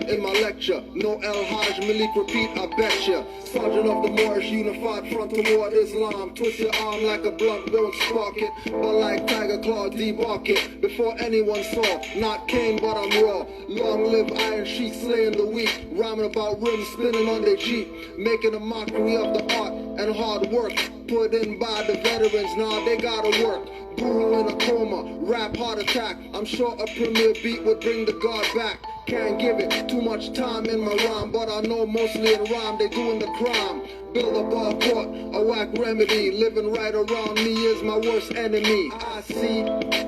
in my lecture. No El Hajj Malik repeat, I betcha. Sergeant of the Moorish unified front toward Islam. Twist your arm like a blunt, won't spark it. But like Tiger Claw, debark it. Before anyone saw, not Cain, but I'm raw. Long live Iron Sheik, slaying the weak. Rhyming about rims, spinning on their Jeep. Making a mockery of the art and hard work. Put in by the veterans, now they gotta work. Guru in a coma, rap heart attack. I'm sure a premier beat would bring the guard back. Can't give it too much time in my rhyme, but I know mostly in rhyme they doing the crime. Build a ball court, a whack remedy. Living right around me is my worst enemy. I see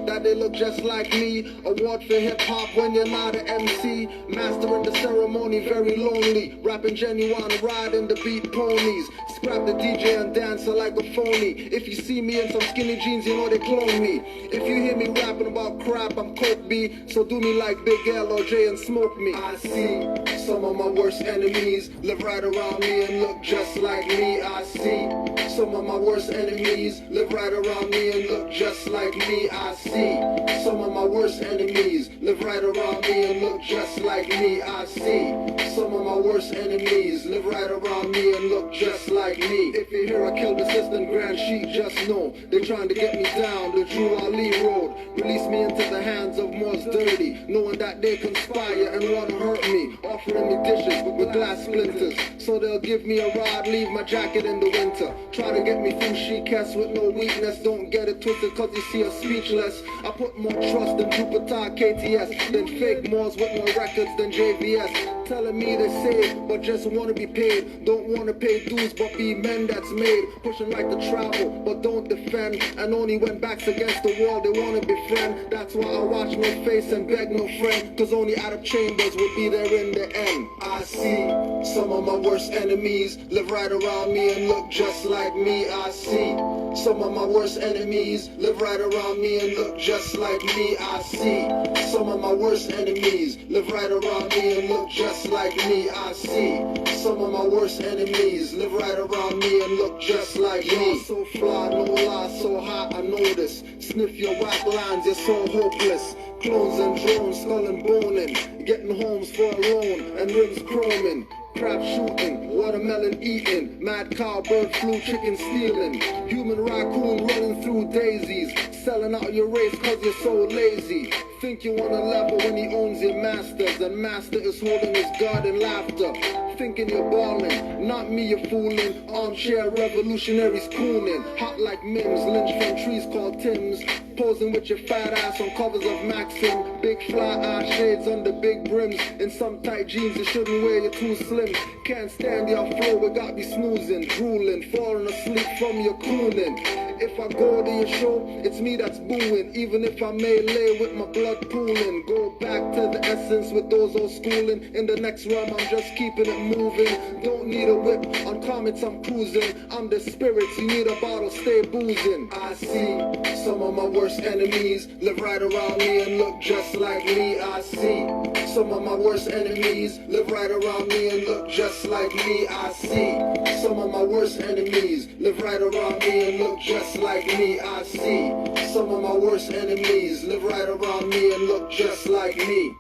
that they look just like me. Award for hip-hop when you're not an MC. Mastering the ceremony, very lonely. Rapping genuine, riding the beat ponies. Scrap the DJ and dancer like a phony. If you see me in some skinny jeans, you know they clone me. If you hear me rapping about crap, I'm Coke B. So do me like Big L or J and smoke me. I see some of my worst enemies live right around me and look just like me. I see some of my worst enemies live right around me and look just like me. I see some of my worst enemies live right around me and look just like me. I see some of my worst enemies live right around me and look just like me. If you hear I killed Assistant Grand Sheik, just know they're trying to get me down the Drew Ali road. Release me into the hands of Moors dirty, knowing that they conspire and want to hurt me. Offering me dishes with glass splinters, so they'll give me a rod, leave my jacket in the winter. Try to get me through she-cast with no weakness. Don't get it twisted cause you see us speechless. I put more trust in Jupiter KTS than fake Moors with more records than JVS. Telling me they save but just wanna be paid. Don't wanna pay dues but be men that's made. Pushing like to travel but don't defend. And only when backs against the wall they wanna befriend. That's why I watch no face and beg no friend, cause only Adam Chambers will be there in the end. I see some of my worst enemies live right around me and look just like me. I see some of my worst enemies live right around me and look just like me. I see some of my worst enemies live right around me and look just like me. I see some of my worst enemies live right around me and look just like me. So fly, no lie, so hot, I know this. Sniff your whack lines, you're so hopeless. Clones and drones, skull and boning. Getting homes for a loan and rims chroming. Crap shooting, watermelon eating, mad cow, bird flu, chicken stealing, human raccoon running through daisies, selling out your race cause you're so lazy. Think you on a level when he owns your masters, and master is holding his guard in laughter. Thinking you're balling, not me you're fooling. Armchair revolutionaries cooning, hot like Mims, lynched from trees called Tims. Posing with your fat ass on covers of Maxim. Big fly eye shades under big brims. In some tight jeans you shouldn't wear, you're too slim. Can't stand your flow, we got me snoozing, drooling, falling asleep from your cooning. If I go to your show, it's me that's booing. Even if I may lay with my blood pooling. Go back to the essence with those old schooling. In the next rhyme I'm just keeping it moving. Don't need a whip, on comets I'm cruising. I'm the spirits, you need a bottle, stay boozing. I see some of my worst enemies live right around me and look just like me. I see some of my worst enemies live right around me and look just like me. I see some of my worst enemies live right around me and look just like me. I see some of my worst enemies live right around me and look just like me.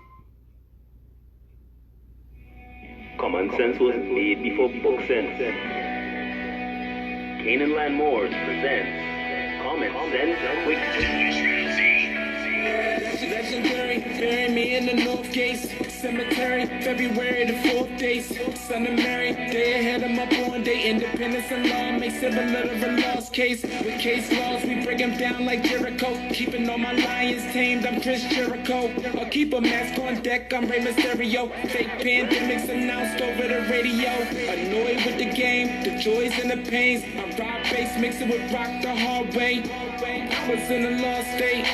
Common sense was made before book sense. Canaanland Moors presents Common Sense with Legendary, bury me in the North Gate Cemetery, February the 4th day. Son of Mary, day ahead of my born day. Independence and law makes it a little of a lost case. With case laws, we break them down like Jericho. Keeping all my lions tamed, I'm Chris Jericho. I'll keep a mask on deck, I'm Rey Mysterio. Fake pandemics announced over the radio. Annoyed with the game, the joys and the pains. I rock bass, mix it with rock the hard way. I was in a lost state.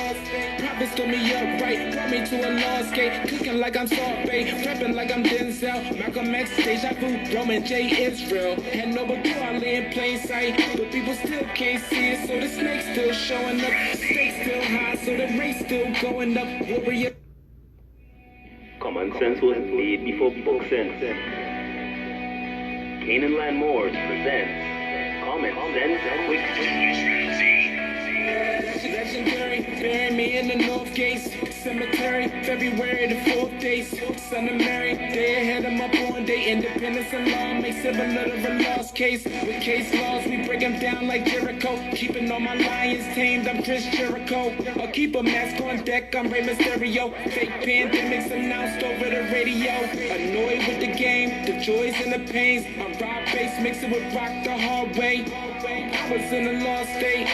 Prophets told me up right, brought me to a lost gate. Cooking like I'm Salt Bay, prepping like I'm Denzel. Malcolm X, Deja Vu, Roman J. Israel. Had no clue I lay in plain sight, but people still can't see it. So the snake's still showing up, stakes still high, so the race still going up. Warrior. Common sense was made before book sense. Canaanland Moors presents Common Sense with Legendary, bury me in the North Gate Cemetery, February the 4th day. Son of Mary, day ahead of my born day. Independence and law makes it a little of a lost case. With case laws, we break them down like Jericho. Keeping all my lions tamed, I'm Chris Jericho. I'll keep a mask on deck, I'm Rey Mysterio. Fake pandemics announced over the radio. Annoyed with the game, the joys and the pains. I'm rock bass, mix it with rock the hard way. I was in a lost state.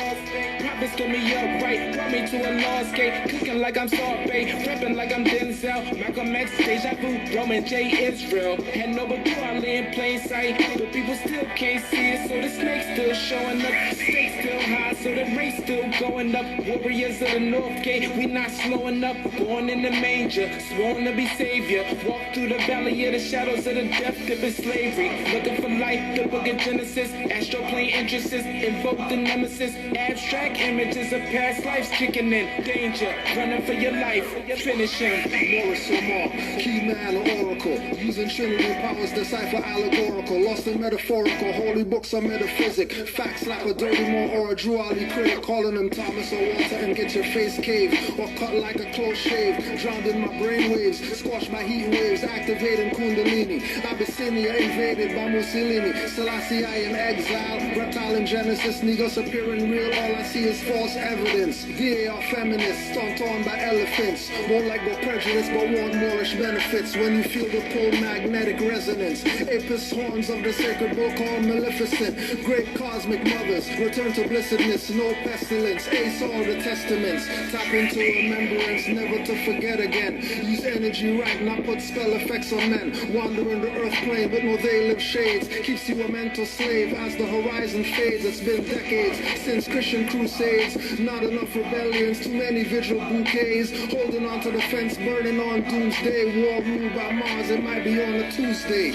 Prophets told me up right, brought me to a lost gate. Cooking like I'm Salt-Bae, rapping like I'm Denzel. Malcolm X, Deja Vu, Roman J. Israel. Had no but I lay in plain sight, but people still can't see it. So the snake's still showing up, stakes still high, so the race still going up. Warriors of the North Gate, we not slowing up. Born in the manger, sworn to be savior. Walk through the valley of the shadows of the death dip in slavery. Looking for life, the book of Genesis. Astroplane entrances, invoke the nemesis. Abstract images of past lives kicking in. Danger, running for your life, finishing. Moorish Omar, key man or oracle. Using Trinity powers, decipher allegorical. Lost in metaphorical, holy books are metaphysic. Facts like a dirty Moor or a Drew Ali critic. Calling him Thomas or Walter and get your face caved. Or cut like a close shave. Drowned in my brainwaves, squashed by heat waves. Activating Kundalini. Abyssinia invaded by Mussolini. Selassie I in exile. Reptile in Genesis, niggas appearing real. All I see is false evidence. They are feminists, stomped on by elephants. Won't like go prejudice, but want Moorish benefits. When you feel the pull magnetic resonance. Apis horns of the sacred book called Maleficent. Great cosmic mothers, return to blessedness, no pestilence. Ace all the testaments. Tap into remembrance, never to forget again. Use energy right, not put spell effects on men. Wandering the earth plane, but no they live shades. Keeps you a mental slave as the horizon fades. It's been decades since Christian crusades. Not enough rebellions, too many vigil bouquets. Holding on to the fence, burning on doomsday. War ruled by Mars, it might be on a Tuesday.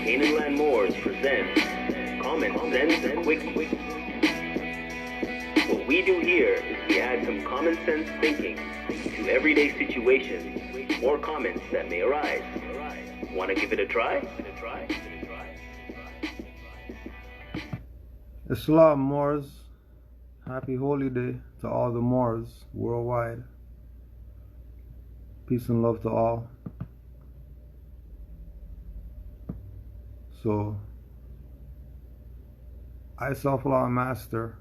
Canaanland Moors presents Common Sense and Quick. What we do here is we add some common sense thinking to everyday situations or comments that may arise. Want to give it a try? Islam Moors, happy holy day to all the Moors worldwide. Peace and love to all. So, I Self-Law Master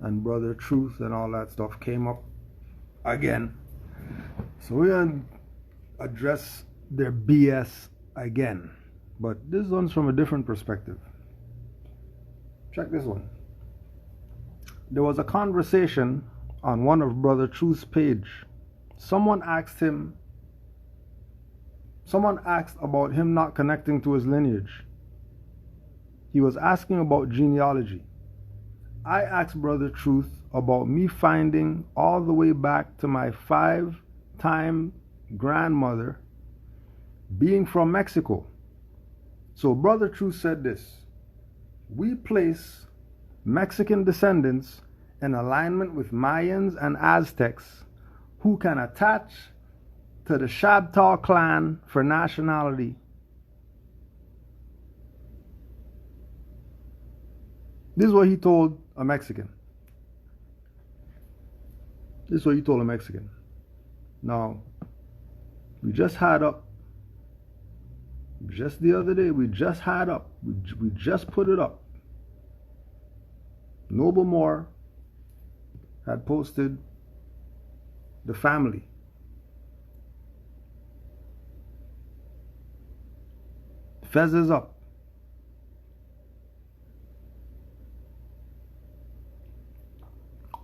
and Brother Truth and all that stuff came up again. So we're going to address their BS again. But this one's from a different perspective. Check this one. There was a conversation on one of Brother Truth's page. Someone asked about him not connecting to his lineage. He was asking about genealogy. I asked Brother Truth about me finding all the way back to my 5-time grandmother being from Mexico. So Brother Truth said this: we place Mexican descendants in alignment with Mayans and Aztecs who can attach to the Shabtau clan for nationality. This is what he told a Mexican. Now, we just had up, just the other day, we just put it up. Noble Moore had posted the family. Fez is up.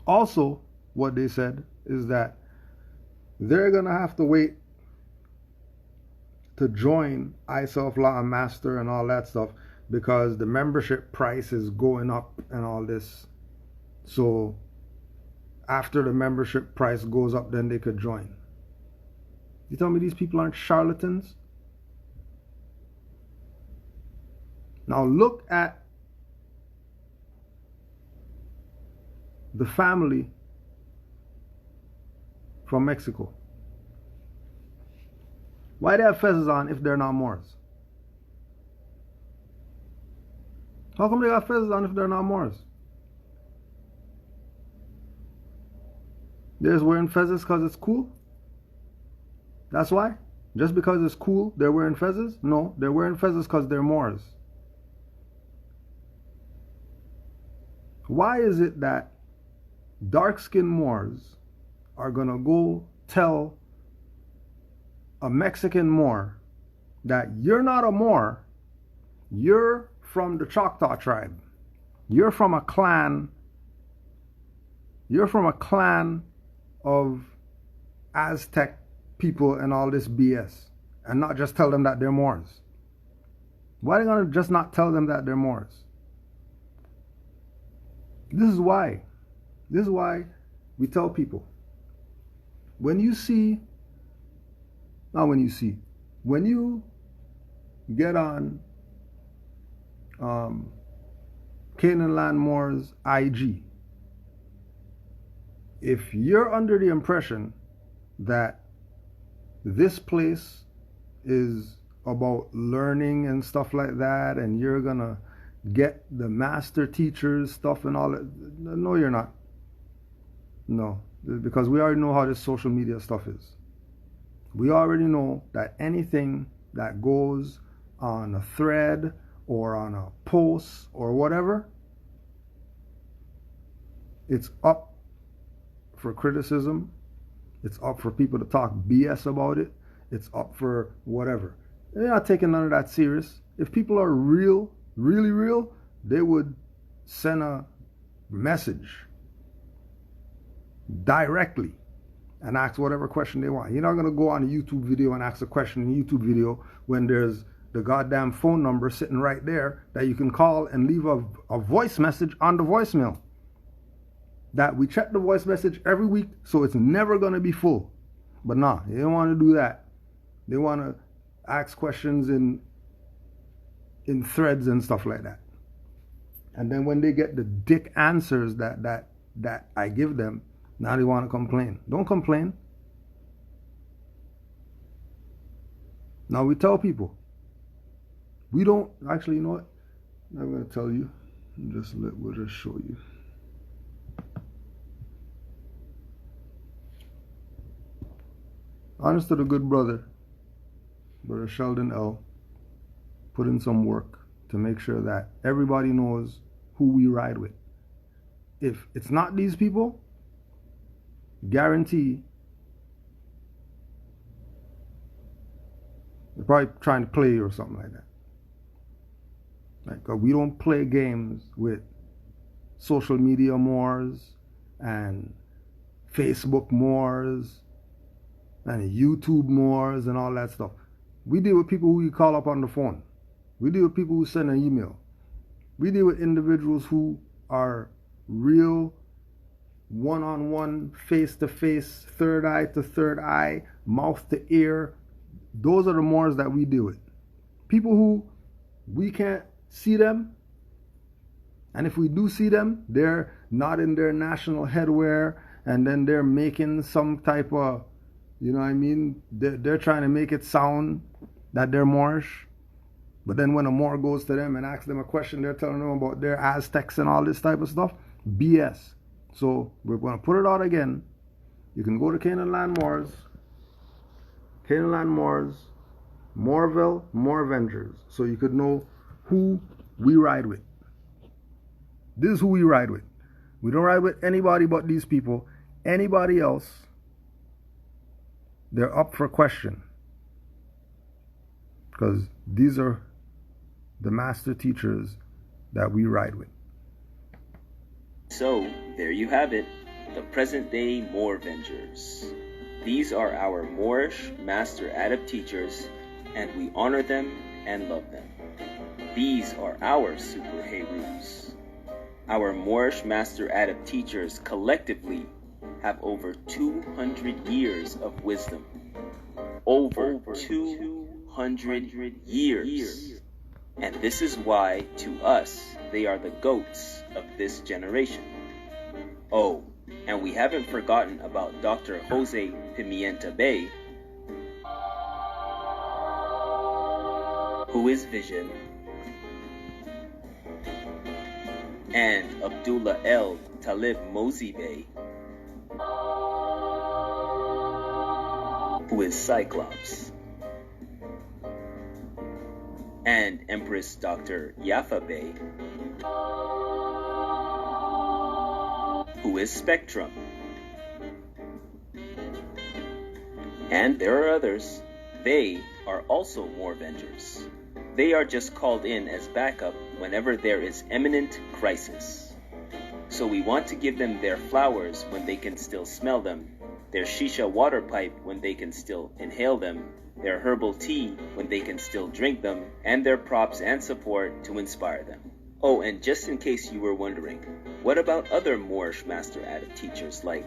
Also, what they said is that they're going to have to wait to join I Self-Law Master and all that stuff because the membership price is going up and all this. So after the membership price goes up, then they could join. You tell me these people aren't charlatans? Now look at the family from Mexico. Why they have fezzes on if they're not Moors? How come they got fezzes on if they're not Moors? they're wearing fezzes because it's cool? That's why? Just because it's cool, they're wearing fezzes? No, they're wearing fezzes because they're Moors. Why is it that dark-skinned Moors are going to go tell a Mexican Moor that you're not a Moor, you're from the Choctaw tribe, you're from a clan of Aztec people and all this BS, and not just tell them that they're Moors? Why are they going to just not tell them that they're Moors? This is why we tell people, when you get on Canaanland Moors IG, if you're under the impression that this place is about learning and stuff like that, and you're gonna get the master teachers stuff and all that, no, you're not. No, because we already know how this social media stuff is. We already know that anything that goes on a thread or on a post or whatever, it's up for criticism. It's up for people to talk BS about it. It's up for whatever. They're not taking none of that serious. If people are real, really real, they would send a message directly and ask whatever question they want. You're not going to go on a YouTube video and ask a question in a YouTube video when there's the goddamn phone number sitting right there that you can call and leave a voice message on the voicemail. That we check the voice message every week, so it's never going to be full. But nah, they don't want to do that. They want to ask questions in threads and stuff like that. And then when they get the dick answers that I give them, now they want to complain. Don't complain. Now we tell people, we don't, actually, you know what? I'm going to tell you. We'll just show you. Honest to the good brother Sheldon L. put in some work to make sure that everybody knows who we ride with. If it's not these people, guarantee they're probably trying to play you or something like that. Like, 'cause we don't play games with social media Moors and Facebook Moors and YouTube Moors and all that stuff. We deal with people who you call up on the phone. We deal with people who send an email. We deal with individuals who are real, one-on-one, face-to-face, third eye to third eye, mouth to ear. Those are the Moors that we deal with. People who we can't see them, and if we do see them, they're not in their national headwear, and then they're making some type of, you know what I mean? They're trying to make it sound that they're Moorish. But then when a Moor goes to them and asks them a question, they're telling them about their Aztecs and all this type of stuff. BS. So we're going to put it out again. You can go to Canaanland Moors, Moorville, Moor Avengers, so you could know who we ride with. This is who we ride with. We don't ride with anybody but these people. Anybody else, they're up for question. Because these are the master teachers that we ride with. So, there you have it, the present-day Moor Avengers. These are our Moorish Master Adept teachers, and we honor them and love them. These are our super Herus. Our Moorish Master Adept teachers collectively have over 200 years of wisdom. Over 200 years. And this is why, to us, they are the goats of this generation. Oh, and we haven't forgotten about Dr. Jose Pimienta Bay, who is Vision, and Abdullah El Talib Mozi Bey, who is Cyclops, and Empress Dr. Yafa Bey, who is Spectrum. And there are others. They are also Moorvengers. They are just called in as backup whenever there is imminent crisis. So we want to give them their flowers when they can still smell them, their shisha water pipe when they can still inhale them, their herbal tea when they can still drink them, and their props and support to inspire them. Oh, and just in case you were wondering, what about other Moorish Master Adept teachers like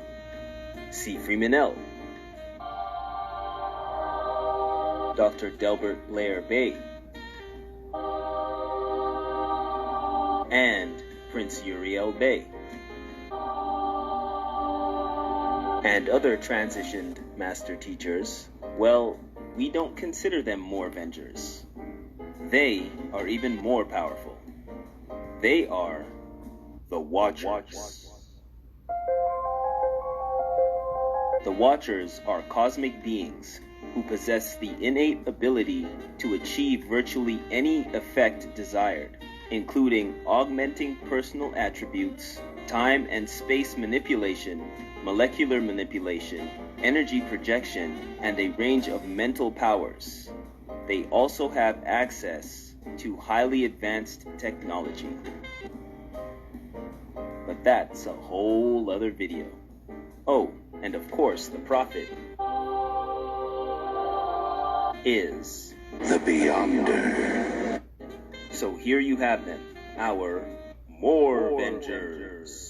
C. Freemanel, Dr. Delbert Blair Bey, and Prince Uriel Bey, and other transitioned master teachers? Well, we don't consider them Moorvengers. They are even more powerful. They are the Watchers. The Watchers are cosmic beings who possess the innate ability to achieve virtually any effect desired, including augmenting personal attributes, time and space manipulation, molecular manipulation, energy projection, and a range of mental powers. They also have access to highly advanced technology. But that's a whole other video. Oh, and of course the Prophet is The Beyonder. So here you have them, our Moorvengers.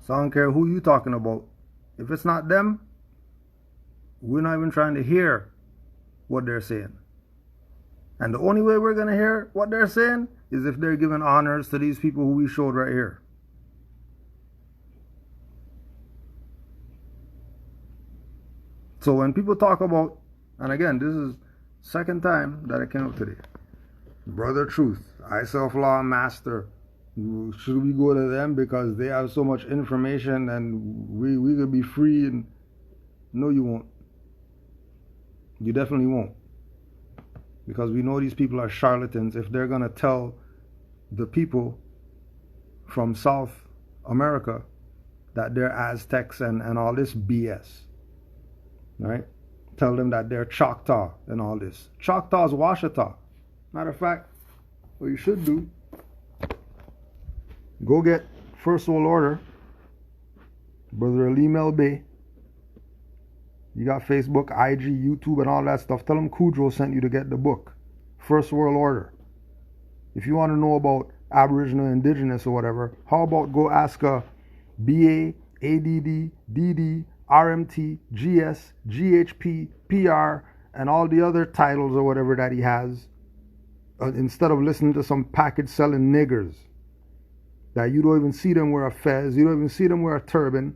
So I don't care who you talking about. If it's not them, we're not even trying to hear what they're saying. And the only way we're going to hear what they're saying is if they're giving honors to these people who we showed right here. So when people talk about, and again, this is second time that I came up today, Brother Truth, I Self-Law Master, should we go to them because they have so much information and we could be free? And no, you won't. You definitely won't. Because we know these people are charlatans if they're going to tell the people from South America that they're Aztecs and all this BS. Right? Tell them that they're Choctaw and all this. Choctaw is Washita. Matter of fact, what you should do, go get First World Order, Brother Alim Bay. You got Facebook, IG, YouTube, and all that stuff. Tell them Kudro sent you to get the book, First World Order. If you want to know about Aboriginal, Indigenous, or whatever, how about go ask a BA, ADD, DD, RMT, GS, GHP, PR, and all the other titles or whatever that he has, instead of listening to some package selling niggers that you don't even see them wear a fez, you don't even see them wear a turban,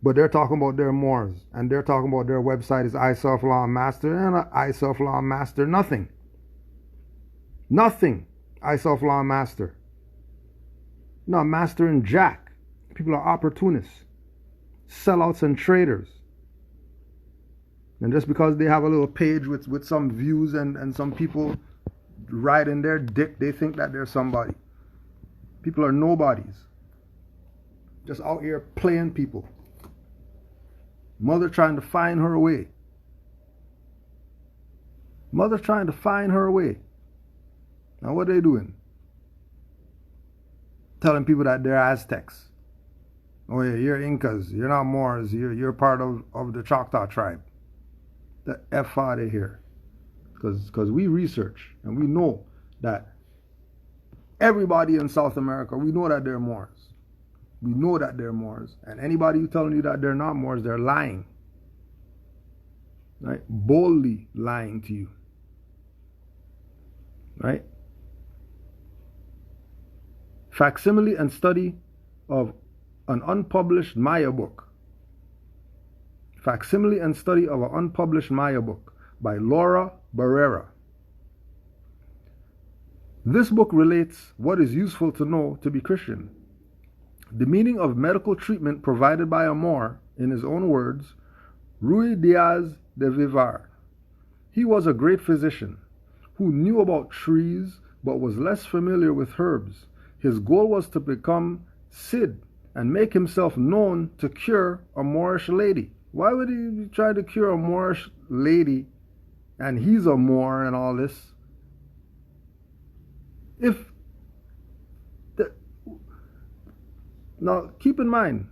but they're talking about their Moors, and they're talking about their website is I Self-Law Master, and I Self-Law Master nothing. Nothing. I Self-Law Master. No, Master and Jack. People are opportunists, sellouts and traders. And just because they have a little page with some views and some people riding their dick, they think that they're somebody. People are nobodies. Just out here playing people. Mother trying to find her way. Mother trying to find her way. Now what are they doing? Telling people that they're Aztecs. Oh yeah, you're Incas. You're not Moors. You're part of the Choctaw tribe. The F out of here. Because we research and we know that everybody in South America, we know that they're Moors. We know that they're Moors. And anybody who's telling you that they're not Moors, they're lying. Right? Boldly lying to you. Right? Facsimile and study of an unpublished Maya book. Facsimile and study of an unpublished Maya book by Laura Barrera. This book relates what is useful to know to be Christian. The meaning of medical treatment provided by a Moor, in his own words, Rui Diaz de Vivar. He was a great physician who knew about trees but was less familiar with herbs. His goal was to become Cid and make himself known to cure a Moorish lady. Why would he try to cure a Moorish lady and he's a Moor and all this? Now, keep in mind,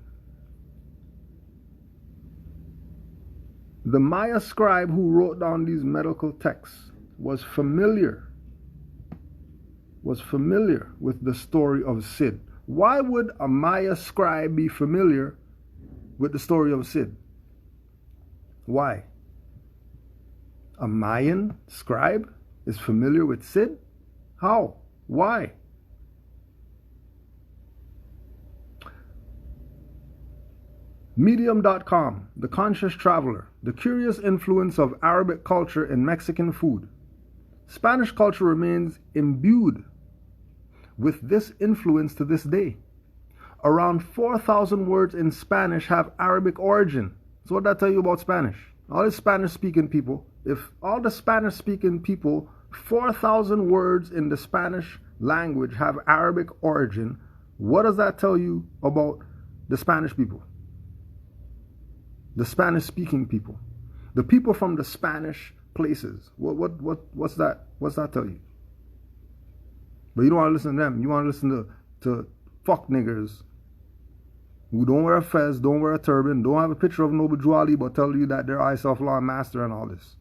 the Maya scribe who wrote down these medical texts was familiar with the story of Cid. Why would a Maya scribe be familiar with the story of Cid? Why? A Mayan scribe is familiar with Cid? How? Why? Medium.com, The Conscious Traveler, the curious influence of Arabic culture in Mexican food. Spanish culture remains imbued with this influence to this day. Around 4,000 words in Spanish have Arabic origin. So what did that tell you about Spanish? All the Spanish-speaking people, if all the Spanish-speaking people, 4,000 words in the Spanish language have Arabic origin, what does that tell you about the Spanish people? The Spanish-speaking people, the people from the Spanish places. What's that? What's that tell you? But you don't want to listen to them. You want to listen to fuck niggers who don't wear a fez, don't wear a turban, don't have a picture of Noble Drew Ali, but tell you that they're ISOF law master and all this,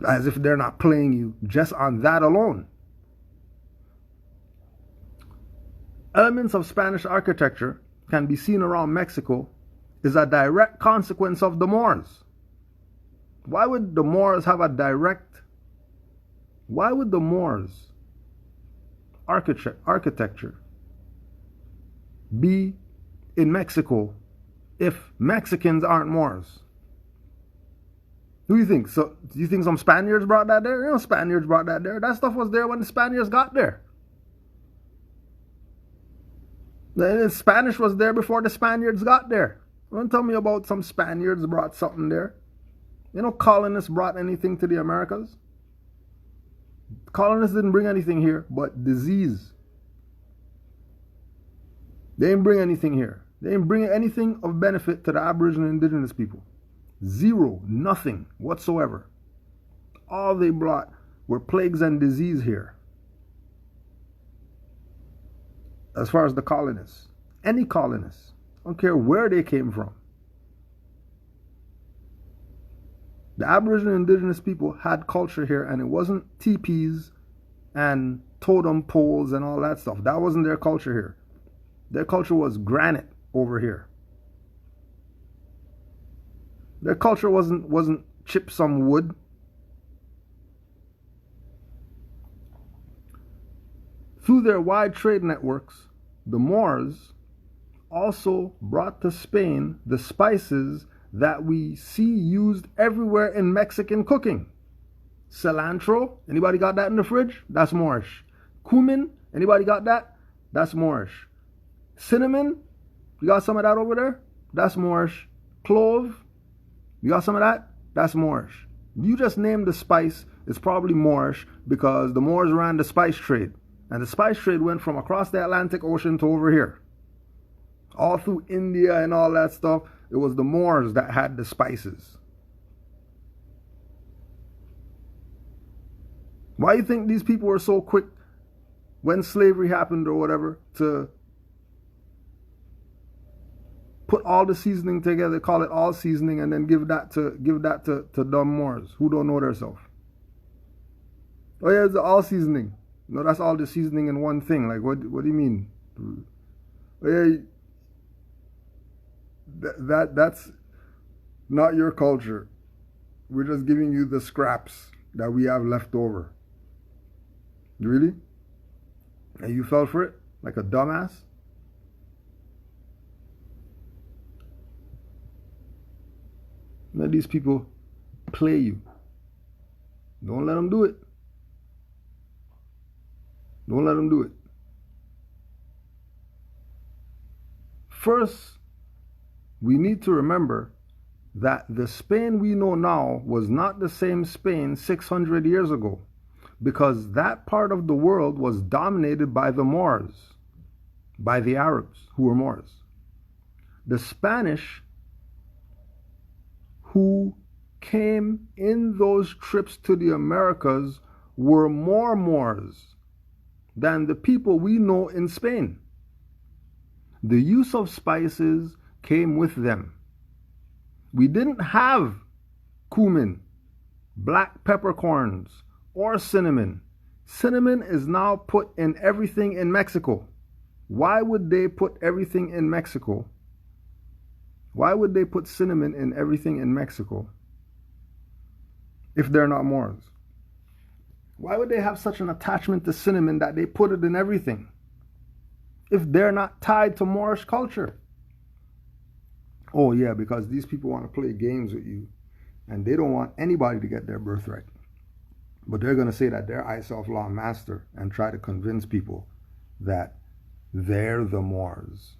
as if they're not playing you just on that alone. Elements of Spanish architecture can be seen around Mexico is a direct consequence of the Moors. Why would the Moors have a direct... Why would the Moors architecture be in Mexico if Mexicans aren't Moors? Who do you think? So, do you think some Spaniards brought that there? You know, Spaniards brought that there. That stuff was there when the Spaniards got there. The Spanish was there before the Spaniards got there. Don't tell me about some Spaniards brought something there. You know, colonists brought anything to the Americas. Colonists didn't bring anything here but disease. They didn't bring anything here. They didn't bring anything of benefit to the Aboriginal and Indigenous people. Zero, nothing whatsoever. All they brought were plagues and disease here. As far as the colonists, any colonists, I don't care where they came from. The Aboriginal and Indigenous people had culture here, and it wasn't teepees and totem poles and all that stuff. That wasn't their culture here. Their culture was granite over here. Their culture wasn't chip some wood. Through their wide trade networks, the Moors also brought to Spain the spices that we see used everywhere in Mexican cooking. Cilantro, anybody got that in the fridge? That's Moorish. Cumin, anybody got that? That's Moorish. Cinnamon, you got some of that over there? That's Moorish. clove, you got some of that? That's Moorish. You just named the spice, it's probably Moorish because the Moors ran the spice trade. And the spice trade went from across the Atlantic Ocean to over here. All through India and all that stuff, it was the Moors that had the spices. Why do you think these people were so quick when slavery happened or whatever to put all the seasoning together, call it all seasoning, and then give that to dumb Moors who don't know themselves? Oh yeah, it's all seasoning. No, that's all the seasoning in one thing. Like what do you mean? Oh yeah, that's not your culture. We're just giving you the scraps that we have left over. Really? And you fell for it like a dumbass? Let these people play you. Don't let them do it. Don't let them do it. First, we need to remember that the Spain we know now was not the same Spain 600 years ago, because that part of the world was dominated by the Moors, by the Arabs who were Moors. The Spanish who came in those trips to the Americas were more Moors than the people we know in Spain. The use of spices came with them. We didn't have cumin, black peppercorns, or cinnamon. Cinnamon is now put in everything in Mexico. Why would they put everything in Mexico? Why would they put cinnamon in everything in Mexico if they're not Moors? Why would they have such an attachment to cinnamon that they put it in everything if they're not tied to Moorish culture? Oh yeah, because these people want to play games with you and they don't want anybody to get their birthright. But they're going to say that they're I-self-law master and try to convince people that they're the Moors,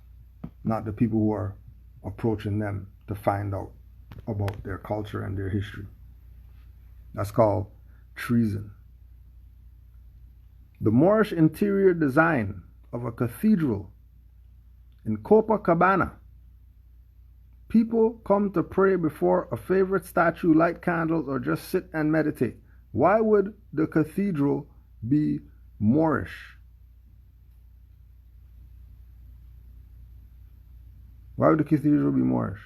not the people who are approaching them to find out about their culture and their history. That's called treason. The Moorish interior design of a cathedral in Copacabana. People come to pray before a favorite statue, light candles, or just sit and meditate. Why would the cathedral be Moorish? Why would the cathedral be Moorish?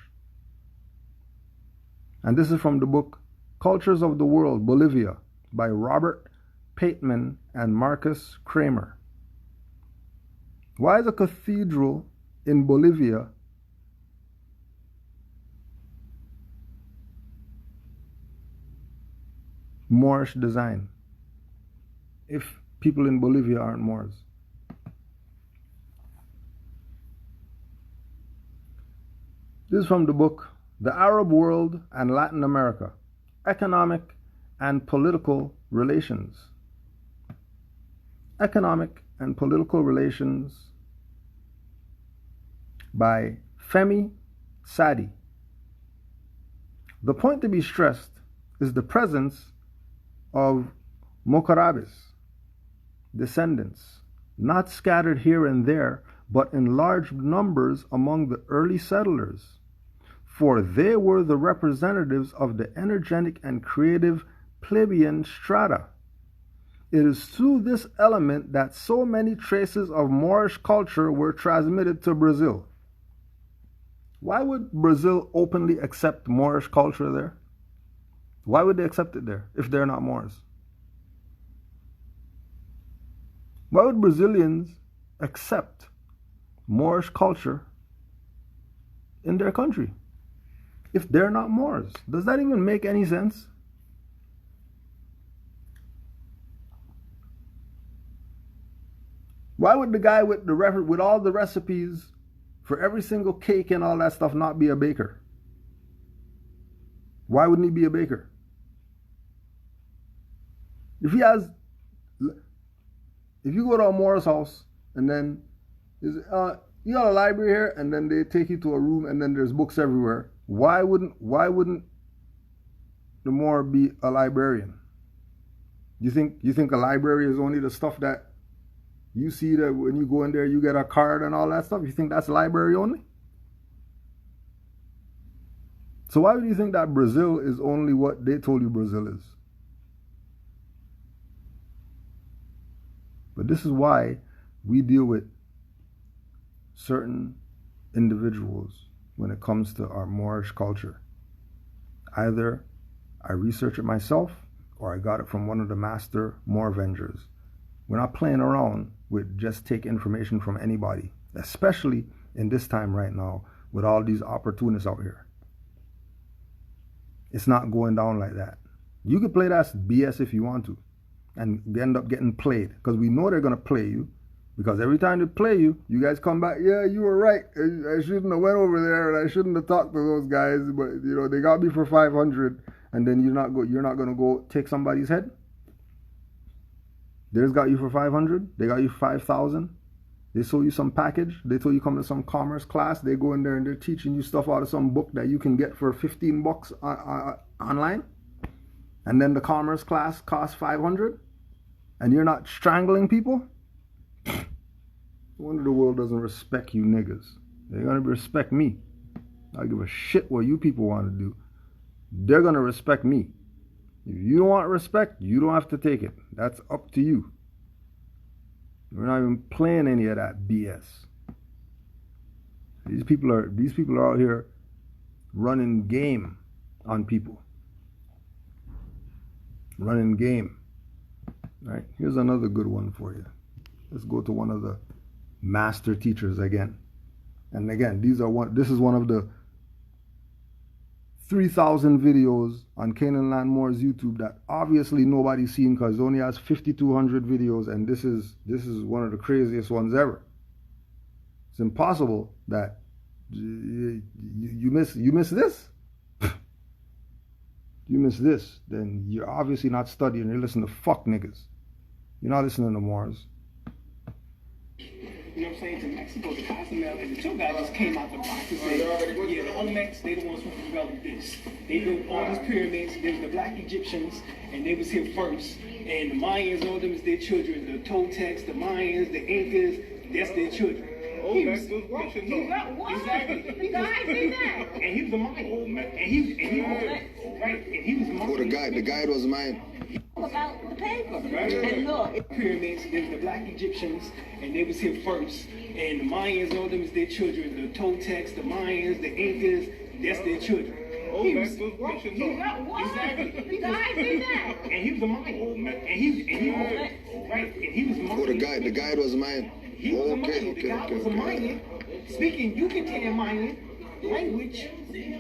And this is from the book Cultures of the World, Bolivia, by Robert Pateman and Marcus Kramer. Why is a cathedral in Bolivia Moorish design if people in Bolivia aren't Moors? This is from the book The Arab World and Latin America, Economic and Political Relations. Economic and Political Relations by Femi Sadi. The point to be stressed is the presence of Mokarabis descendants, not scattered here and there, but in large numbers among the early settlers, for they were the representatives of the energetic and creative plebeian strata. It is through this element that so many traces of Moorish culture were transmitted to Brazil. Why would Brazil openly accept Moorish culture there? Why would they accept it there if they're not Moors? Why would Brazilians accept Moorish culture in their country if they're not Moors? Does that even make any sense? Why would the guy with with all the recipes for every single cake and all that stuff not be a baker? Why wouldn't he be a baker? If you go to a Moor's house and then you got a library here, and then they take you to a room and then there's books everywhere. Why wouldn't the Moor be a librarian? You think a library is only the stuff that you see, that when you go in there you get a card and all that stuff? You think that's library only? So why would you think that Brazil is only what they told you Brazil is? But this is why we deal with certain individuals when it comes to our Moorish culture. Either I research it myself or I got it from one of the master Moor vengers. We're not playing around with just take information from anybody, especially in this time right now with all these opportunists out here. It's not going down like that. You can play that BS if you want to and end up getting played, because we know they're going to play you, because every time they play you, you guys come back, yeah, you were right. I shouldn't have went over there and I shouldn't have talked to those guys, but you know, they got me for 500, and then you're not going to go take somebody's head? They just got you for 500? They got you for 5,000? They sold you some package? They told you come to some commerce class? They go in there and they're teaching you stuff out of some book that you can get for $15 online? And then the commerce class costs 500? And you're not strangling people? No wonder the world doesn't respect you niggas. They're going to respect me. I don't give a shit what you people want to do. They're going to respect me. If you don't want respect, you don't have to take it. That's up to you. We're not even playing any of that BS. These people are out here running game on people. Running game. Right? Here's another good one for you. Let's go to one of the master teachers again. And again, this is one of the 3,000 videos on Canaanland Moor's YouTube that obviously nobody's seen, because it only has 5,200 videos, and this is one of the craziest ones ever. It's impossible that you miss this. You miss this, then you're obviously not studying. You're listening to fuck niggas. You're not listening to Moors. You know what I'm saying, to Mexico, the Cozumel, and the two guys just came out the box and said, yeah, the Olmecs, they the ones who developed this. They built all these pyramids. There was the black Egyptians, and they was here first. And the Mayans, all them is their children. The Toltecs, the Mayans, the Incas, that's their children. He was Russian. Exactly. The guy did that. And he was a Mayan. And he was a Mayan. Oh, the guide was mine. About the paper. Right. And look, Pyramids, there was the black Egyptians, and they was here first. And the Mayans, all them is their children. The Toltecs, the Mayans, the Incas, that's their children. He was Russian. Exactly. the guy did that. And he was a Mayan. And he was a Mayan. Oh, the guide was mine. He was a Mayan. The guy was a Mayan. Speaking Yucatan Mayan language,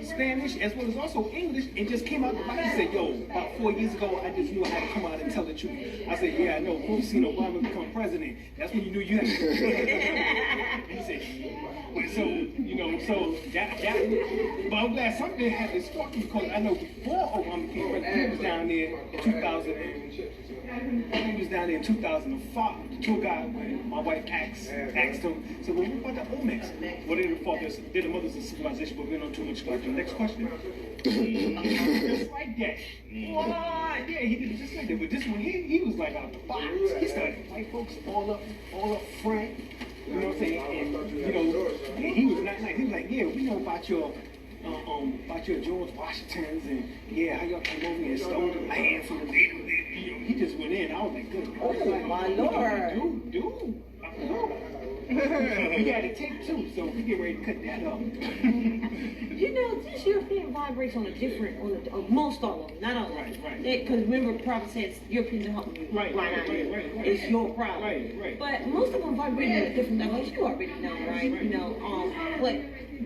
Spanish, as well as also English, and just came out the box and said, yo, about 4 years ago, I just knew I had to come out and tell the truth. I said, yeah, I know. We've seen Obama become president. That's when you knew you had to. He said, so, you know, so that, but I'm glad something had this fucking, because I know before Obama became president, he was down there in 2000. He was down there in 2005. The tour guide, when my wife asked him, so well, what about the Olmecs? Well, they're the mothers of civilization, but we don't know too much about them. Next question. Just like that. What? Yeah, he did it just like that. But this one, he was like out the box. He started white folks all up front. You know what I'm saying? And, you know, he was not like, he was like, yeah, we know about your George Washingtons, and yeah, how y'all came over here and stole the land from the native. You know, he just went in. I was like, good. Oh, my Lord. Dude. We got a tape too, so we get ready to cut that up. You know, this European vibrates on a different, most of them, not all of them. Right. Because remember, the prophet says Europeans are helping you. Right. It's your problem. Right. But most of them vibrate on a different level. You already know, right? You know, but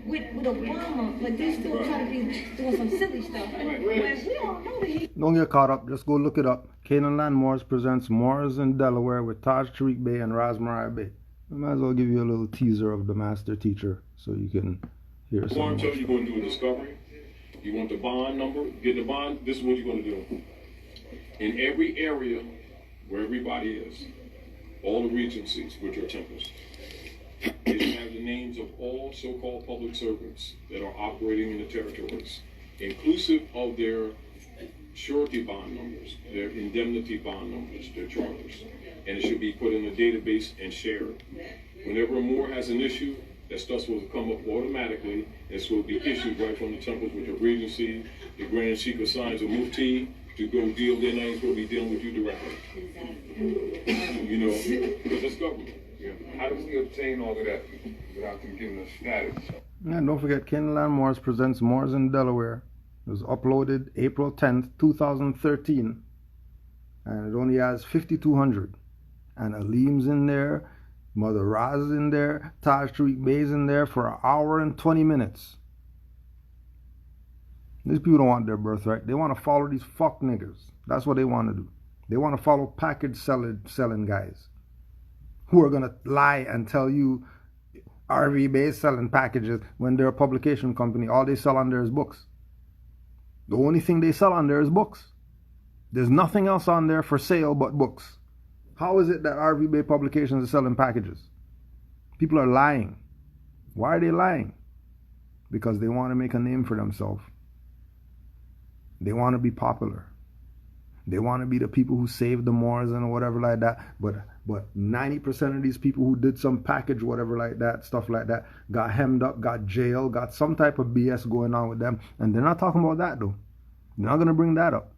with Obama, like they still try to be doing some silly stuff. When we all know that he. Don't get caught up. Just go look it up. Canaanland Moors presents Moors in Delaware with Taj Tariq Bey and Ras Marai Bey. I might as well give you a little teaser of the master teacher so you can hear something. Tells you're going to do a discovery. You want the bond number, get the bond, this is what you're going to do. In every area where everybody is, all the regencies, which are temples, It should have the names of all so-called public servants that are operating in the territories, inclusive of their surety bond numbers, their indemnity bond numbers, their charters. And it should be put in a database and shared. Whenever a Moor has an issue, that stuff's supposed to come up automatically. It's supposed to be issued right from the temples with your regency. The Grand Sheikh assigns a mufti to go deal. They're not supposed to be dealing with you directly. You know, because it's government. Yeah. How do we obtain all of that without them giving us status? And don't forget, Canaanland Moors presents Moors in Delaware. It was uploaded April 10th, 2013. And it only has 5,200. And Aleem's in there, Mother Raz in there, Taj Tariq Bey's in there for an hour and 20 minutes. These people don't want their birthright. They want to follow these fuck niggas. That's what they want to do. They want to follow package selling guys who are going to lie and tell you RV Bey is selling packages when they're a publication company. All they sell on there is books. The only thing they sell on there is books. There's nothing else on there for sale but books. How is it that RV Bey Publications is selling packages? People are lying. Why are they lying? Because they want to make a name for themselves. They want to be popular. They want to be the people who saved the Moors and whatever like that. But 90% of these people who did some package, whatever like that, stuff like that, got hemmed up, got jailed, got some type of BS going on with them. And they're not talking about that though. They're not going to bring that up.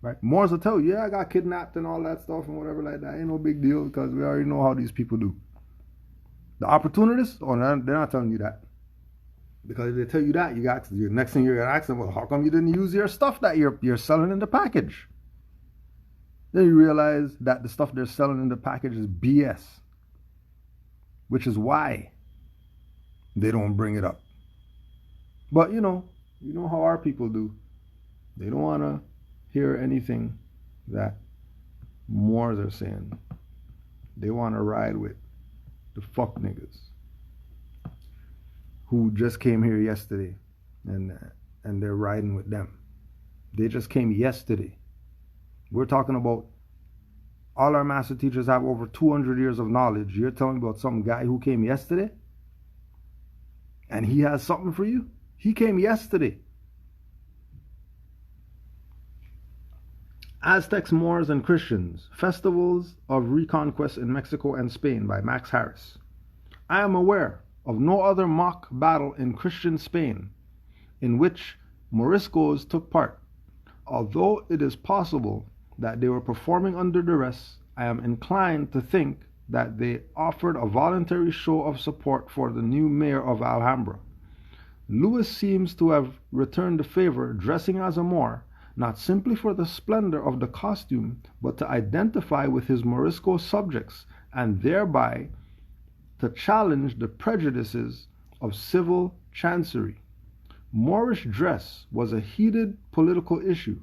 Right? Moors will tell you, yeah, I got kidnapped and all that stuff and whatever like that. Ain't no big deal because we already know how these people do. The opportunists, oh, they're not telling you that. Because if they tell you that, the next thing you're going to ask them, well, how come you didn't use your stuff that you're selling in the package? Then you realize that the stuff they're selling in the package is BS. Which is why they don't bring it up. But you know how our people do. They don't want to hear anything that Moors are saying. They want to ride with the fuck niggas who just came here yesterday and they're riding with them. They just came yesterday. We're talking about all our master teachers have over 200 years of knowledge. You're telling me about some guy who came yesterday and he has something for you? He came yesterday. Aztecs, Moors, and Christians, Festivals of Reconquest in Mexico and Spain by Max Harris. I am aware of no other mock battle in Christian Spain in which Moriscos took part. Although it is possible that they were performing under duress, I am inclined to think that they offered a voluntary show of support for the new mayor of Alhambra. Louis seems to have returned the favor, dressing as a Moor, not simply for the splendor of the costume, but to identify with his Morisco subjects and thereby to challenge the prejudices of civil chancery. Moorish dress was a heated political issue.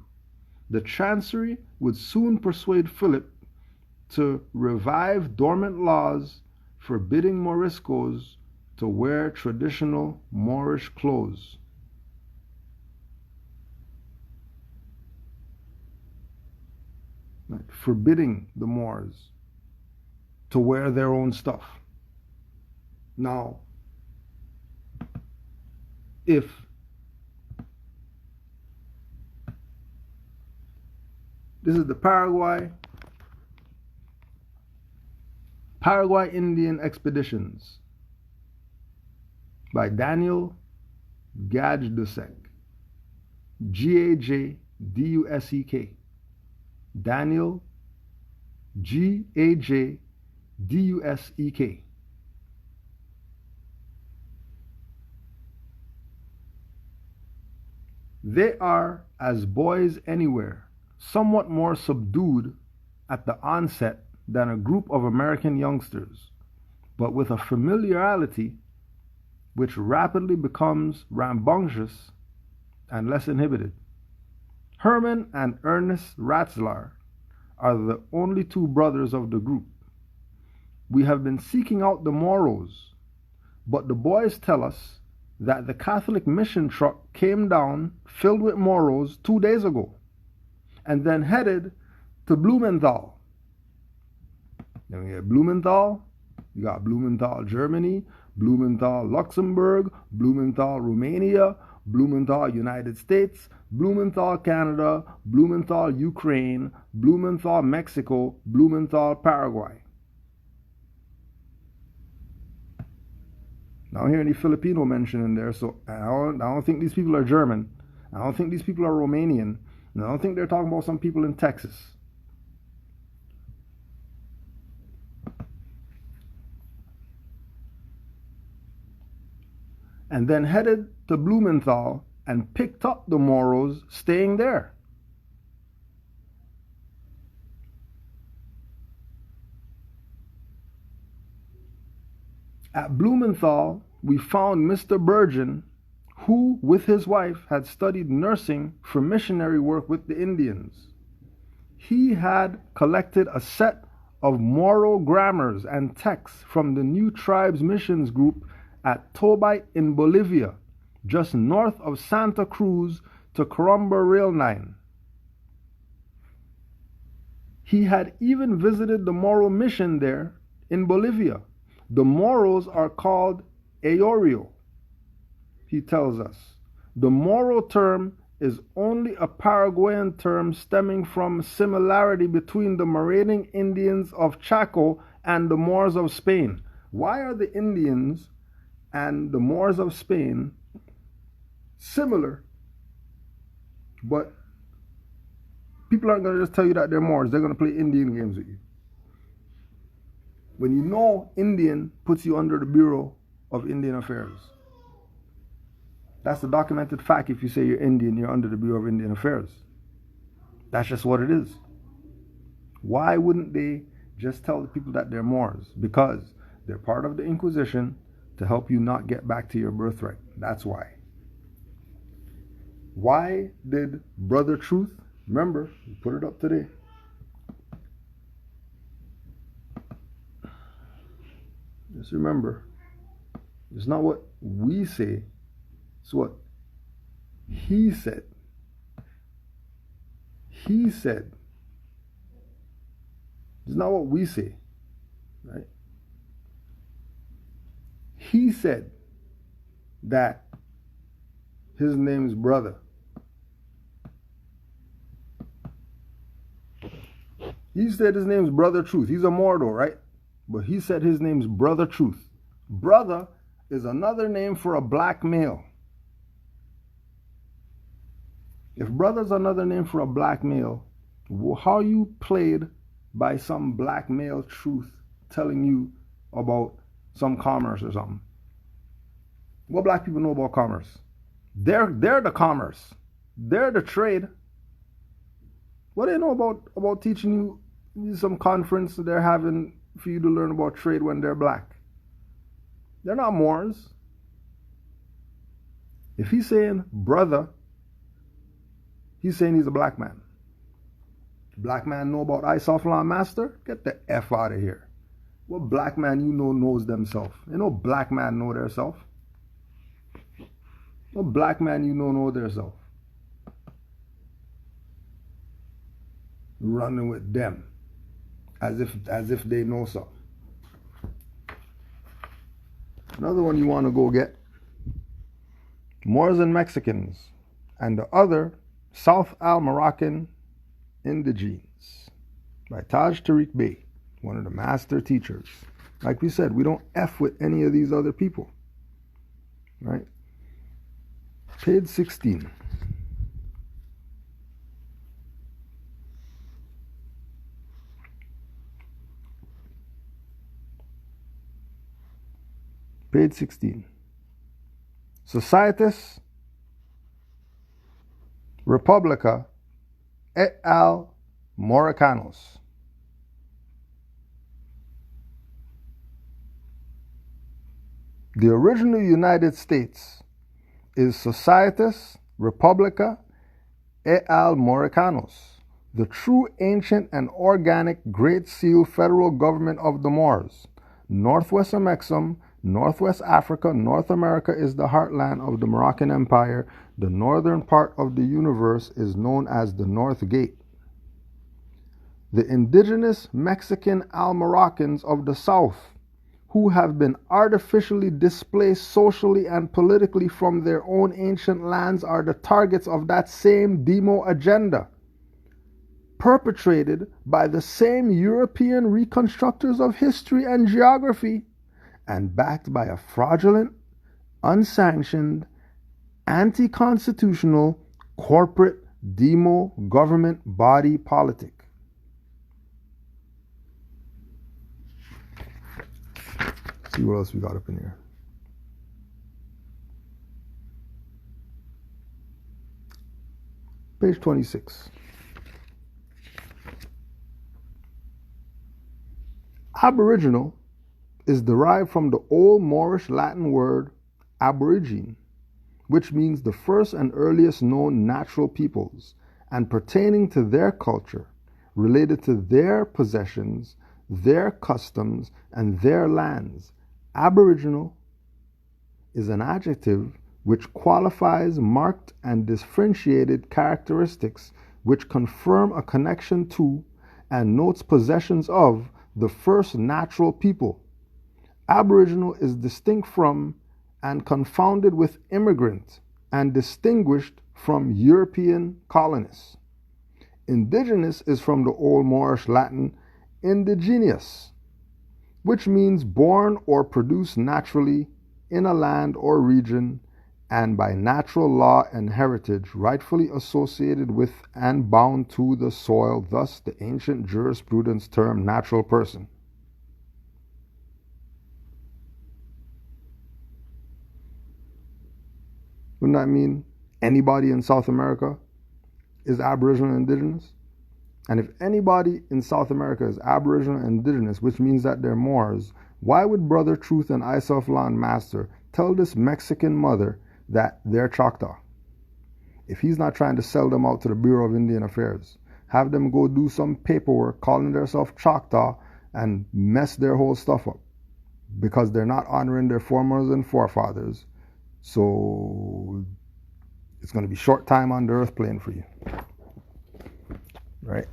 The chancery would soon persuade Philip to revive dormant laws forbidding Moriscos to wear traditional Moorish clothes. Forbidding the Moors to wear their own stuff. Now, if this is the Paraguay Indian Expeditions by Daniel Gajdusek, Gajdusek. Daniel Gajdusek. They are as boys anywhere, somewhat more subdued at the onset than a group of American youngsters, but with a familiarity which rapidly becomes rambunctious and less inhibited. Herman and Ernest Ratzlar are the only two brothers of the group. We have been seeking out the Moros, but the boys tell us that the Catholic mission truck came down filled with Moros 2 days ago and then headed to Blumenthal. Then we get Blumenthal, You got Blumenthal, Germany, Blumenthal, Luxembourg, Blumenthal, Romania, Blumenthal, United States, Blumenthal, Canada, Blumenthal, Ukraine, Blumenthal, Mexico, Blumenthal, Paraguay. I don't hear any Filipino mention in there, so I don't think these people are German. I don't think these people are Romanian. And I don't think they're talking about some people in Texas. And then headed to Blumenthal and picked up the Moros staying there. At Blumenthal, we found Mr. Burgeon, who, with his wife, had studied nursing for missionary work with the Indians. He had collected a set of Moro grammars and texts from the New Tribes Missions Group at Tobite in Bolivia, just north of Santa Cruz to Corumba Rail Line. He had even visited the Moro mission there in Bolivia. The Moros are called Ayorio, he tells us. The Moro term is only a Paraguayan term stemming from similarity between the marauding Indians of Chaco and the Moors of Spain. Why are the Indians and the Moors of Spain similar, but people aren't going to just tell you that they're Moors? They're going to play Indian games with you. When you know Indian puts you under the Bureau of Indian Affairs. That's the documented fact. If you say you're Indian, you're under the Bureau of Indian Affairs. That's just what it is. Why wouldn't they just tell the people that they're Moors? Because they're part of the Inquisition to help you not get back to your birthright. That's why. Why did Brother Truth, remember, we put it up today. Just remember, it's not what we say, it's what he said. He said. It's not what we say, right? He said that his name's brother. He said his name's Brother Truth. He's a Mordor, right? But he said his name's Brother Truth. Brother is another name for a black male. If brother's another name for a black male, how you played by some black male truth telling you about some commerce or something? What black people know about commerce? They're the commerce. They're the trade. What do they know about teaching you some conference they're having for you to learn about trade when they're black? They're not Moors. If he's saying brother, he's saying he's a black man. Black man know about Isoflan Master? Get the F out of here. What black man you know knows themselves? Ain't no black man know theirself. No black man you know theirself. Running with them as if they know something. Another one you want to go get. Moors and Mexicans and the other South Al-Moroccan Indigenes by Taj Tariq Bey, one of the master teachers. Like we said, we don't F with any of these other people. Right? Page 16. Page 16. Societas Republica et al. Moricanos. The original United States is Societas Republica et al. Moricanos, the true ancient and organic Great Seal federal government of the Moors. Northwest Amexem, Northwest Africa, North America is the heartland of the Moroccan Empire. The northern part of the universe is known as the North Gate. The indigenous Mexican Al-Moroccans of the south who have been artificially displaced socially and politically from their own ancient lands are the targets of that same demo agenda, perpetrated by the same European reconstructors of history and geography, and backed by a fraudulent, unsanctioned, anti-constitutional, corporate demo government body politic. See what else we got up in here. Page 26. Aboriginal is derived from the Old Moorish Latin word aborigine, which means the first and earliest known natural peoples, and pertaining to their culture, related to their possessions, their customs, and their lands. Aboriginal is an adjective which qualifies marked and differentiated characteristics which confirm a connection to and notes possessions of the first natural people. Aboriginal is distinct from and confounded with immigrant and distinguished from European colonists. Indigenous is from the Old Moorish Latin indigeneus, which means born or produced naturally in a land or region and by natural law and heritage rightfully associated with and bound to the soil, thus the ancient jurisprudence term natural person. Wouldn't that mean anybody in South America is Aboriginal and Indigenous? And if anybody in South America is Aboriginal and Indigenous, which means that they're Moors, why would Brother Truth and I Self-Law and Master tell this Mexican mother that they're Choctaw? If he's not trying to sell them out to the Bureau of Indian Affairs, have them go do some paperwork calling themselves Choctaw and mess their whole stuff up because they're not honoring their foremothers and forefathers. So it's going to be short time on the earth plane for you. Right?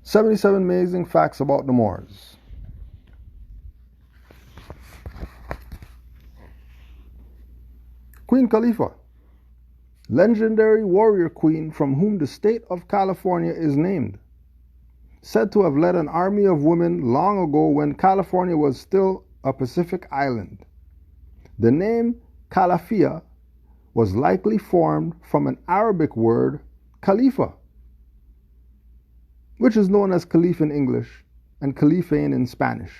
77 amazing facts about the Moors. Queen Khalifa, legendary warrior queen from whom the state of California is named, said to have led an army of women long ago when California was still a Pacific island. The name Calafia was likely formed from an Arabic word Khalifa, which is known as Caliph in English and Caliphane in Spanish.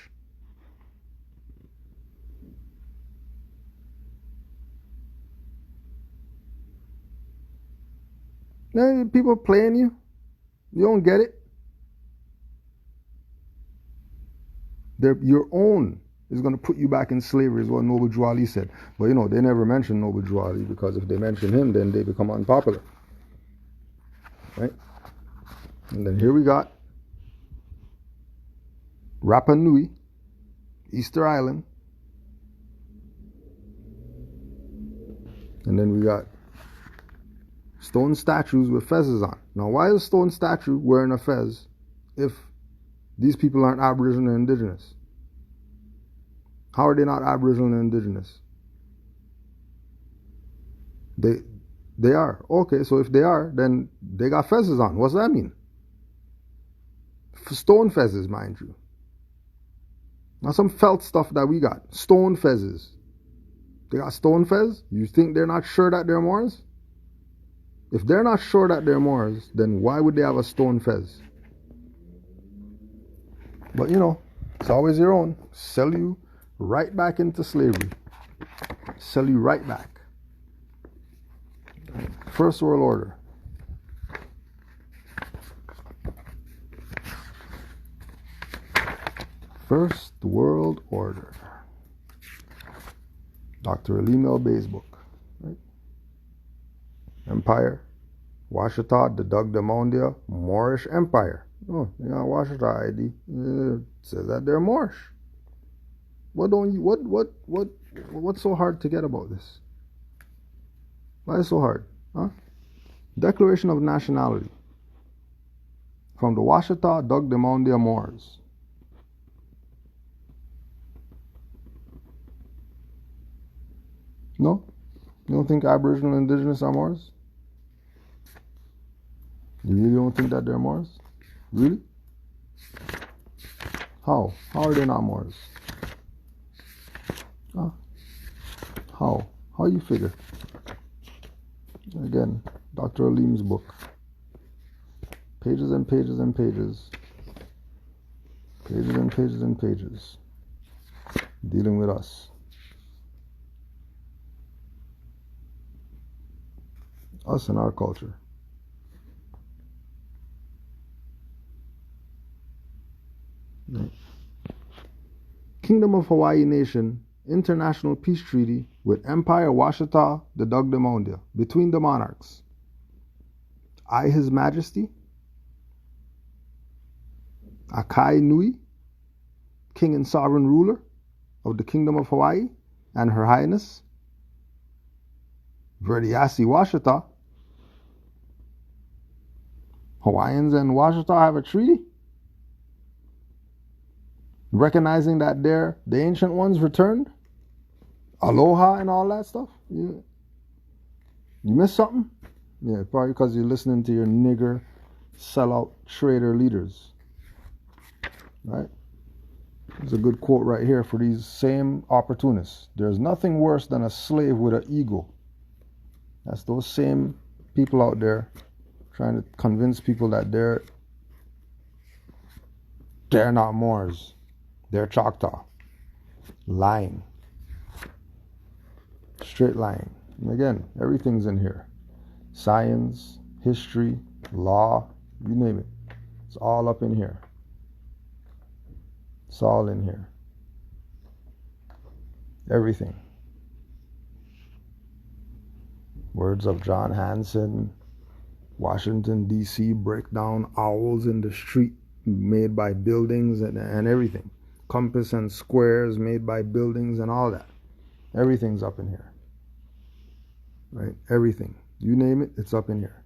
Now, people playing you. You don't get it. Your own is going to put you back in slavery, is what Noble Drew Ali said. But you know, they never mention Noble Drew Ali because if they mention him, then they become unpopular. Right? And then here we got Rapa Nui, Easter Island. And then we got stone statues with fezzes on. Now, why is a stone statue wearing a fez if these people aren't Aboriginal and Indigenous? How are they not Aboriginal and Indigenous? They are. Okay, so if they are, then they got fezzes on. What's that mean? Stone fezzes, mind you. Not some felt stuff that we got. Stone fezzes. They got stone fez? You think they're not sure that they're Moors? If they're not sure that they're Moors, then why would they have a stone fez? But you know, it's always your own. Sell you right back into slavery. Sell you right back. First World Order. First World Order. Dr. Alim El-Bey's book. Right? Empire. Washita, the Dugdamondia, Moorish Empire. Oh, you got Washita ID. It says that they're Moorish. What's so hard to get about this? Why is it so hard? Huh? Declaration of Nationality from the Washita Dugdamondia Moors. No? You don't think Aboriginal Indigenous are Moors? You really don't think that they're Moors? Really? How? How are they not Moors? Huh? How? How you figure? Again, Dr. Alim's book. Pages and pages and pages. Pages and pages and pages. Dealing with us. Us and our culture. Right. Kingdom of Hawaii Nation International Peace Treaty with Empire Washita the Dugdemondia between the monarchs. I, His Majesty, Akai Nui, King and Sovereign Ruler of the Kingdom of Hawaii, and Her Highness Verdiasi Washita. Hawaiians and Washita have a treaty recognizing that they're the ancient ones returned, aloha and all that stuff. You missed something? Yeah, probably because you're listening to your nigger sellout trader leaders, right? There's a good quote right here for these same opportunists. There's nothing worse than a slave with an ego. That's those same people out there trying to convince people that they're not Moors. They're Choctaw. Lying. Straight lying. And again, everything's in here. Science, history, law, you name it. It's all up in here. It's all in here. Everything. Words of John Hanson. Washington, D.C. break down owls in the street made by buildings and everything. Compass and squares made by buildings and all that. Everything's up in here. Right? Everything. You name it, it's up in here.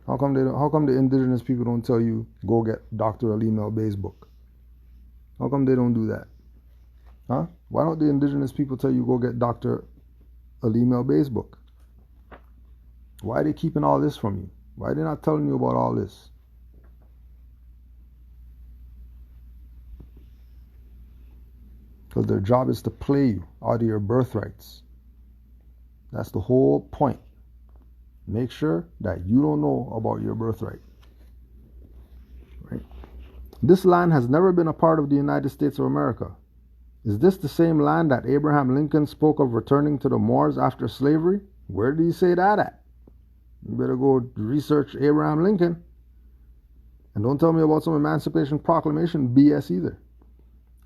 How come the indigenous people don't tell you go get Dr. Alim El-Bey's book? How come they don't do that? Huh? Why don't the indigenous people tell you go get Dr. Alim El-Bey's book? Why are they keeping all this from you? Why are they not telling you about all this? Because their job is to play you out of your birthrights. That's the whole point. Make sure that you don't know about your birthright. Right? This land has never been a part of the United States of America. Is this the same land that Abraham Lincoln spoke of returning to the Moors after slavery? Where did he say that at? You better go research Abraham Lincoln. And don't tell me about some Emancipation Proclamation BS either.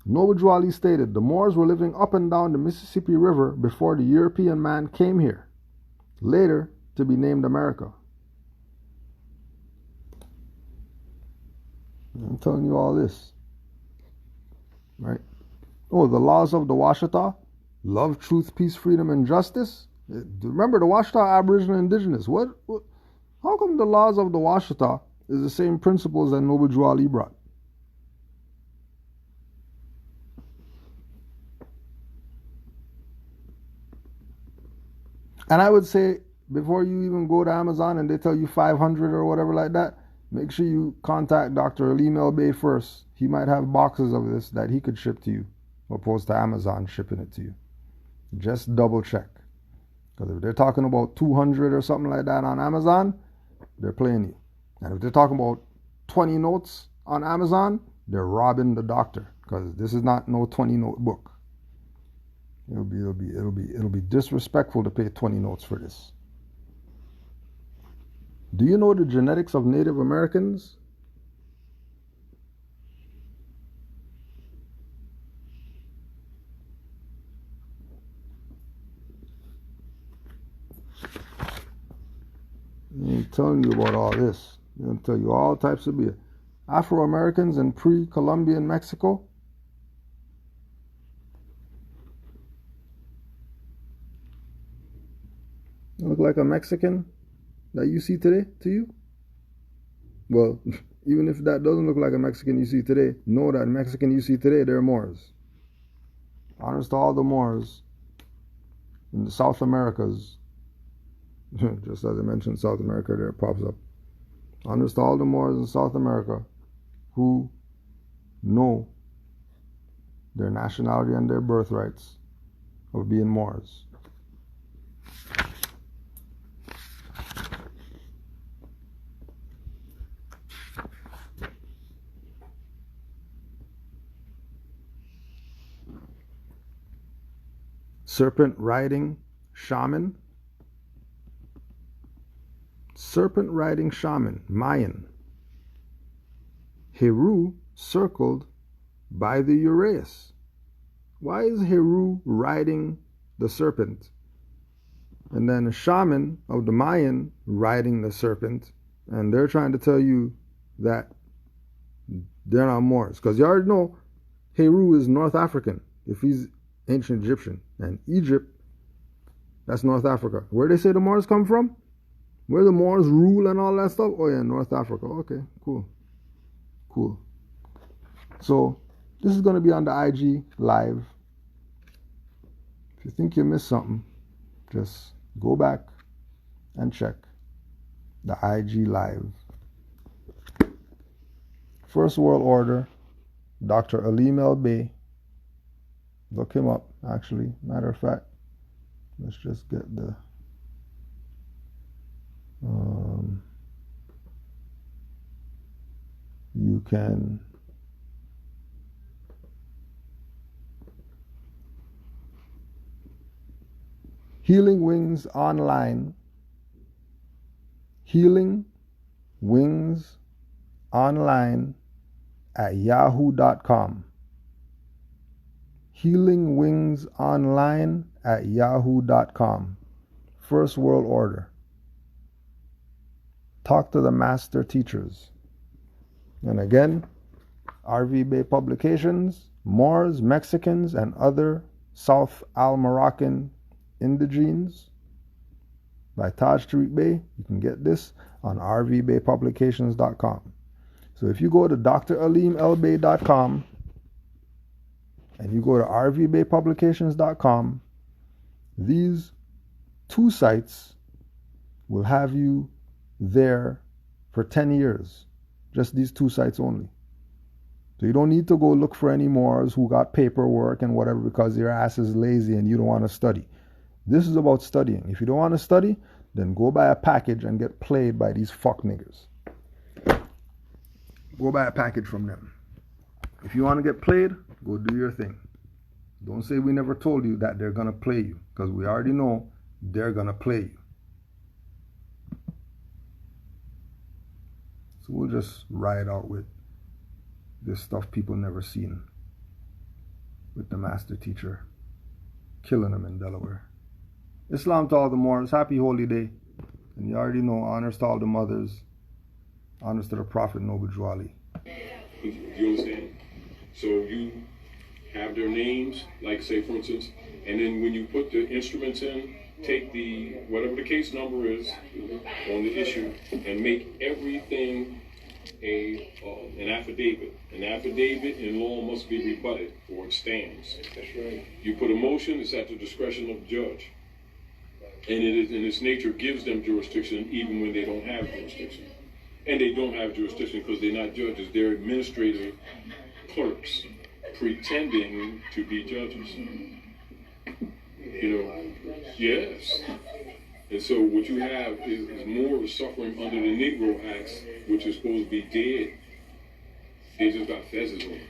Noble Ali stated, the Moors were living up and down the Mississippi River before the European man came here, later to be named America. I'm telling you all this. Right? Oh, the laws of the Washita, love, truth, peace, freedom, and justice. Remember the Washita Aboriginal Indigenous. What? How come the laws of the Washita is the same principles that Noble Ali brought? And I would say, before you even go to Amazon and they tell you 500 or whatever like that, make sure you contact Dr. Alim El-Bey first. He might have boxes of this that he could ship to you, opposed to Amazon shipping it to you. Just double check. Because if they're talking about 200 or something like that on Amazon, they're playing you. And if they're talking about 20 notes on Amazon, they're robbing the doctor. Because this is not no 20 note book. It'll be disrespectful to pay 20 notes for this. Do you know the genetics of Native Americans? I'm telling you about all this. I'm going to tell you all types of beer. Afro-Americans in pre-Columbian Mexico. Look like a Mexican that you see today to you? Well, even if that doesn't look like a Mexican you see today, know that Mexican you see today, they're Moors. Honors to all the Moors in the South Americas, just as I mentioned South America, there it pops up. Honors to all the Moors in South America who know their nationality and their birthrights of being Moors. Serpent riding shaman. Serpent riding shaman, Mayan. Heru circled by the uraeus. Why is Heru riding the serpent? And then a shaman of the Mayan riding the serpent, and they're trying to tell you that they're not Moors. Because you already know Heru is North African, if he's ancient Egyptian. And Egypt, that's North Africa. Where they say the Moors come from? Where the Moors rule and all that stuff? Oh yeah, North Africa. Okay, cool. Cool. So, this is going to be on the IG Live. If you think you missed something, just go back and check the IG Live. First World Order, Dr. Alim El-Bey. Look him up, actually. Matter of fact, let's just get the... you can... Healing Wings Online. Healing Wings Online at yahoo.com. Healing Wings Online at yahoo.com. First World Order. Talk to the master teachers. And again, RV Bay Publications, Moors, Mexicans, and other South Al-Moroccan indigenes by Taj Tariq Bey. You can get this on rvbaypublications.com. So if you go to dralimlbey.com and you go to rvbaypublications.com, these two sites will have you there for 10 years. Just these two sites only. So you don't need to go look for any Moors who got paperwork and whatever because your ass is lazy and you don't want to study. This is about studying. If you don't want to study, then go buy a package and get played by these fuck niggers. Go buy a package from them. If you want to get played, go do your thing. Don't say we never told you that they're going to play you, because we already know they're going to play you. So we'll just ride out with this stuff people never seen, with the master teacher killing them in Delaware. Islam to all the Moors, happy holy day. And you already know, honors to all the mothers, honors to the Prophet Noble Juali. You understand? So you have their names, like say for instance, and then when you put the instruments in, take the, whatever the case number is on the issue, and make everything an affidavit. An affidavit in law must be rebutted or it stands. That's right. You put a motion, it's at the discretion of the judge. And it is, in its nature, gives them jurisdiction even when they don't have jurisdiction. And they don't have jurisdiction because they're not judges. They're administrative clerks pretending to be judges. You know, yes. And so what you have is more suffering under the Negro Acts, which is supposed to be dead. They just got fezzes on.